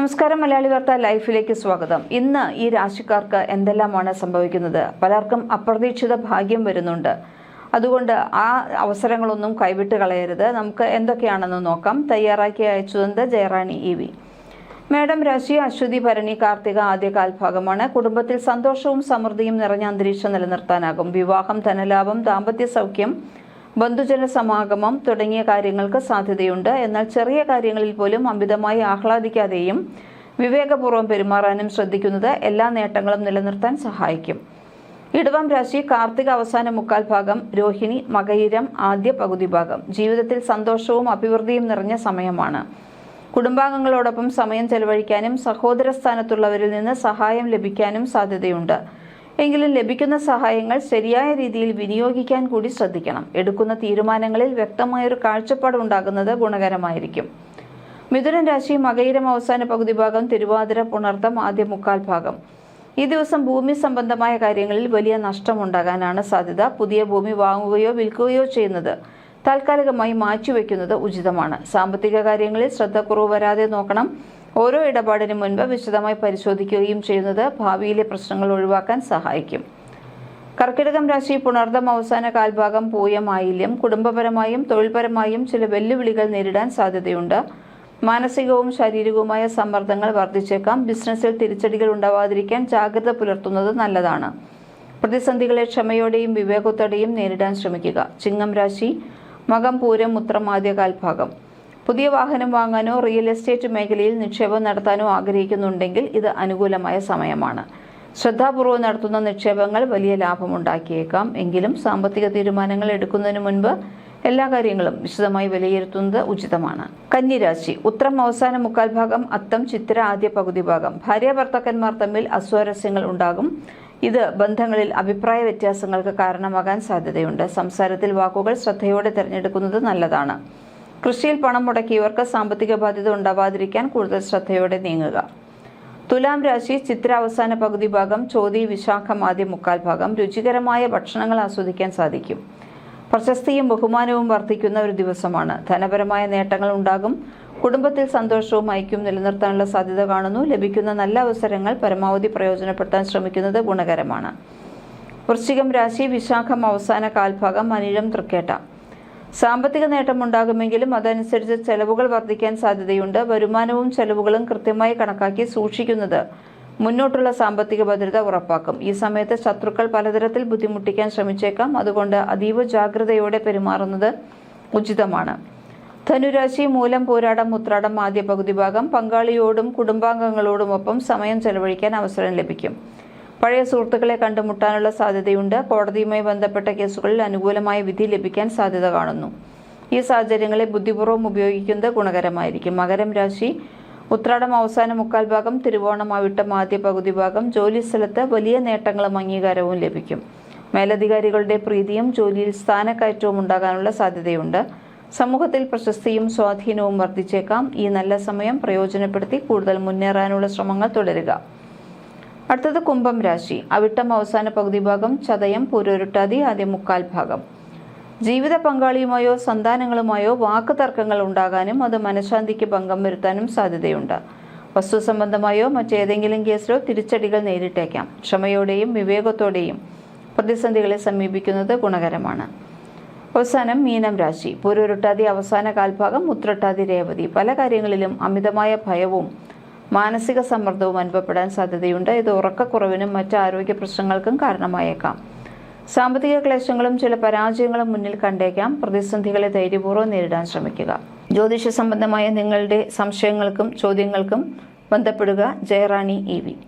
നമസ്കാരം. മലയാളി വാർത്ത ലൈഫിലേക്ക് സ്വാഗതം. ഇന്ന് ഈ രാശിക്കാർക്ക് എന്തെല്ലാമാണ് സംഭവിക്കുന്നത്? പലർക്കും അപ്രതീക്ഷിത ഭാഗ്യം വരുന്നുണ്ട്. അതുകൊണ്ട് ആ അവസരങ്ങളൊന്നും കൈവിട്ട് കളയരുത്. നമുക്ക് എന്തൊക്കെയാണെന്ന് നോക്കാം. തയ്യാറാക്കി അയച്ചത് ജയറാണി EV. മേഡം രാശി അശ്വതി ഭരണി കാർത്തിക ആദ്യ കാൽഭാഗമാണ്. കുടുംബത്തിൽ സന്തോഷവും സമൃദ്ധിയും നിറഞ്ഞ അന്തരീക്ഷം നിലനിർത്താനാകും. വിവാഹം, ധനലാഭം, ദാമ്പത്യ സൗഖ്യം, ബന്ധുജന സമാഗമം തുടങ്ങിയ കാര്യങ്ങൾക്ക് സാധ്യതയുണ്ട്. എന്നാൽ ചെറിയ കാര്യങ്ങളിൽ പോലും അമിതമായി ആഹ്ലാദിക്കാതെയും വിവേകപൂർവ്വം പെരുമാറാനും ശ്രദ്ധിക്കുന്നത് എല്ലാ നേട്ടങ്ങളും നിലനിർത്താൻ സഹായിക്കും. ഇടവം രാശി കാർത്തിക അവസാന മുക്കാൽ ഭാഗം, രോഹിണി മകയിരം ആദ്യ പകുതി ഭാഗം. ജീവിതത്തിൽ സന്തോഷവും അഭിവൃദ്ധിയും നിറഞ്ഞ സമയമാണ്. കുടുംബാംഗങ്ങളോടൊപ്പം സമയം ചെലവഴിക്കാനും സഹോദര സ്ഥാനത്തുള്ളവരിൽ നിന്ന് സഹായം ലഭിക്കാനും സാധ്യതയുണ്ട്. എങ്കിലും ലഭിക്കുന്ന സഹായങ്ങൾ ശരിയായ രീതിയിൽ വിനിയോഗിക്കാൻ കൂടി ശ്രദ്ധിക്കണം. എടുക്കുന്ന തീരുമാനങ്ങളിൽ വ്യക്തമായൊരു കാഴ്ചപ്പാട് ഉണ്ടാകുന്നത് ഗുണകരമായിരിക്കും. മിഥുനൻ രാശി മകയിരം അവസാന പകുതി ഭാഗം, തിരുവാതിര പുണർത്തം ആദ്യ മുക്കാൽ ഭാഗം. ഈ ദിവസം ഭൂമി സംബന്ധമായ കാര്യങ്ങളിൽ വലിയ നഷ്ടമുണ്ടാകാനാണ് സാധ്യത. പുതിയ ഭൂമി വാങ്ങുകയോ വിൽക്കുകയോ ചെയ്യുന്നത് താൽക്കാലികമായി മാറ്റിവെക്കുന്നത് ഉചിതമാണ്. സാമ്പത്തിക കാര്യങ്ങളിൽ ശ്രദ്ധക്കുറവ് വരാതെ നോക്കണം. ഓരോ ഇടപാടിനും മുൻപ് വിശദമായി പരിശോധിക്കുകയും ചെയ്യുന്നത് ഭാവിയിലെ പ്രശ്നങ്ങൾ ഒഴിവാക്കാൻ സഹായിക്കും. കർക്കിടകം രാശി പുണർദം അവസാന കാൽഭാഗം, പൂയം ആയില്യം. കുടുംബപരമായും തൊഴിൽപരമായും ചില വെല്ലുവിളികൾ നേരിടാൻ സാധ്യതയുണ്ട്. മാനസികവും ശാരീരികവുമായ സമ്മർദ്ദങ്ങൾ വർദ്ധിച്ചേക്കാം. ബിസിനസ്സിൽ തിരിച്ചടികൾ ഉണ്ടാവാതിരിക്കാൻ ജാഗ്രത പുലർത്തുന്നത് നല്ലതാണ്. പ്രതിസന്ധികളെ ക്ഷമയോടെയും വിവേകത്തോടെയും നേരിടാൻ ശ്രമിക്കുക. ചിങ്ങം രാശി മകം പൂരം ഉത്രം ആദ്യ കാൽഭാഗം. പുതിയ വാഹനം വാങ്ങാനോ റിയൽ എസ്റ്റേറ്റ് മേഖലയിൽ നിക്ഷേപം നടത്താനോ ആഗ്രഹിക്കുന്നുണ്ടെങ്കിൽ ഇത് അനുകൂലമായ സമയമാണ്. ശ്രദ്ധാപൂർവ്വം നടത്തുന്ന നിക്ഷേപങ്ങൾ വലിയ ലാഭമുണ്ടാക്കിയേക്കാം. എങ്കിലും സാമ്പത്തിക തീരുമാനങ്ങൾ എടുക്കുന്നതിന് മുൻപ് എല്ലാ കാര്യങ്ങളും വിശദമായി വിലയിരുത്തുന്നത് ഉചിതമാണ്. കന്നിരാശി ഉത്രം അവസാന മുക്കാൽ ഭാഗം, അത്തം ചിത്തിര ആദ്യ പകുതി ഭാഗം. ഭാര്യ ഭർത്താക്കന്മാർ തമ്മിൽ അസ്വാരസ്യങ്ങൾ ഉണ്ടാകും. ഇത് ബന്ധങ്ങളിൽ അഭിപ്രായ വ്യത്യാസങ്ങൾക്ക് കാരണമാകാൻ സാധ്യതയുണ്ട്. സംസാരത്തിൽ വാക്കുകൾ ശ്രദ്ധയോടെ തിരഞ്ഞെടുക്കുന്നത് നല്ലതാണ്. കൃഷിയിൽ പണം മുടക്കിയവർക്ക് സാമ്പത്തിക ബാധ്യത ഉണ്ടാവാതിരിക്കാൻ കൂടുതൽ ശ്രദ്ധയോടെ നീങ്ങുക. തുലാം രാശി ചിത്ര അവസാന പകുതി ഭാഗം, ചോതി വിശാഖം ആദ്യ മുക്കാൽ ഭാഗം. രുചികരമായ ഭക്ഷണങ്ങൾ ആസ്വദിക്കാൻ സാധിക്കും. പ്രശസ്തിയും ബഹുമാനവും വർദ്ധിക്കുന്ന ഒരു ദിവസമാണ്. ധനപരമായ നേട്ടങ്ങൾ ഉണ്ടാകും. കുടുംബത്തിൽ സന്തോഷവും ഐക്യവും നിലനിർത്താനുള്ള സാധ്യത കാണുന്നു. ലഭിക്കുന്ന നല്ല അവസരങ്ങൾ പരമാവധി പ്രയോജനപ്പെടുത്താൻ ശ്രമിക്കുന്നത് ഗുണകരമാണ്. വൃശ്ചികം രാശി വിശാഖം അവസാന കാൽഭാഗം, അനിഴം തൃക്കേട്ട. സാമ്പത്തിക നേട്ടമുണ്ടാകുമെങ്കിലും അതനുസരിച്ച് ചെലവുകൾ വർദ്ധിക്കാൻ സാധ്യതയുണ്ട്. വരുമാനവും ചെലവുകളും കൃത്യമായി കണക്കാക്കി സൂക്ഷിക്കുന്നത് മുന്നോട്ടുള്ള സാമ്പത്തിക ഭദ്രത ഉറപ്പാക്കും. ഈ സമയത്ത് ശത്രുക്കൾ പലതരത്തിൽ ബുദ്ധിമുട്ടിക്കാൻ ശ്രമിച്ചേക്കാം. അതുകൊണ്ട് അതീവ ജാഗ്രതയോടെ പെരുമാറുന്നത് ഉചിതമാണ്. ധനുരാശി മൂലം പൂരാടം ഉത്രാടം ആദ്യ പകുതി ഭാഗം. പങ്കാളിയോടും കുടുംബാംഗങ്ങളോടുമൊപ്പം സമയം ചെലവഴിക്കാൻ അവസരം ലഭിക്കും. പഴയ സുഹൃത്തുക്കളെ കണ്ടുമുട്ടാനുള്ള സാധ്യതയുണ്ട്. കോടതിയുമായി ബന്ധപ്പെട്ട കേസുകളിൽ അനുകൂലമായ വിധി ലഭിക്കാൻ സാധ്യത കാണുന്നു. ഈ സാഹചര്യങ്ങളെ ബുദ്ധിപൂർവ്വം ഉപയോഗിക്കുന്നത് ഗുണകരമായിരിക്കും. മകരം രാശി ഉത്രാടം അവസാന മുക്കാൽ ഭാഗം, തിരുവോണം അവിട്ടം ആദ്യ പകുതി ഭാഗം. ജോലി സ്ഥലത്ത് വലിയ നേട്ടങ്ങളും അംഗീകാരവും ലഭിക്കും. മേലധികാരികളുടെ പ്രീതിയും ജോലിയിൽ സ്ഥാനക്കയറ്റവും ഉണ്ടാകാനുള്ള സാധ്യതയുണ്ട്. സമൂഹത്തിൽ പ്രശസ്തിയും സ്വാധീനവും വർദ്ധിച്ചേക്കാം. ഈ നല്ല സമയം പ്രയോജനപ്പെടുത്തി കൂടുതൽ മുന്നേറാനുള്ള ശ്രമങ്ങൾ തുടരുക. അടുത്തത് കുംഭം രാശി അവിട്ടം അവസാന പകുതി ഭാഗം, ചതയം പൂരോരുട്ടാതി ആദ്യ മുക്കാൽ ഭാഗം. ജീവിത പങ്കാളിയുമായോ സന്താനങ്ങളുമായോ വാക്ക് തർക്കങ്ങൾ ഉണ്ടാകാനും അത് മനഃശാന്തിക്ക് ഭംഗം വരുത്താനും സാധ്യതയുണ്ട്. വസ്തു സംബന്ധമായോ മറ്റേതെങ്കിലും കേസിലോ തിരിച്ചടികൾ നേരിട്ടേക്കാം. ക്ഷമയോടെയും വിവേകത്തോടെയും പ്രതിസന്ധികളെ സമീപിക്കുന്നത് ഗുണകരമാണ്. അവസാനം മീനം രാശി പൂരോരുട്ടാതി അവസാന കാൽഭാഗം, ഉത്രട്ടാതി രേവതി. പല കാര്യങ്ങളിലും അമിതമായ ഭയവും മാനസിക സമ്മർദ്ദവും അനുഭവപ്പെടാൻ സാധ്യതയുണ്ട്. ഇത് ഉറക്കക്കുറവിനും മറ്റ് ആരോഗ്യ പ്രശ്നങ്ങൾക്കും കാരണമായേക്കാം. സാമ്പത്തിക ക്ലേശങ്ങളും ചില പരാജയങ്ങളും മുന്നിൽ കണ്ടേക്കാം. പ്രതിസന്ധികളെ ധൈര്യപൂർവ്വം നേരിടാൻ ശ്രമിക്കുക. ജ്യോതിഷ സംബന്ധമായ നിങ്ങളുടെ സംശയങ്ങൾക്കും ചോദ്യങ്ങൾക്കും ബന്ധപ്പെടുക. ജയറാണി EV.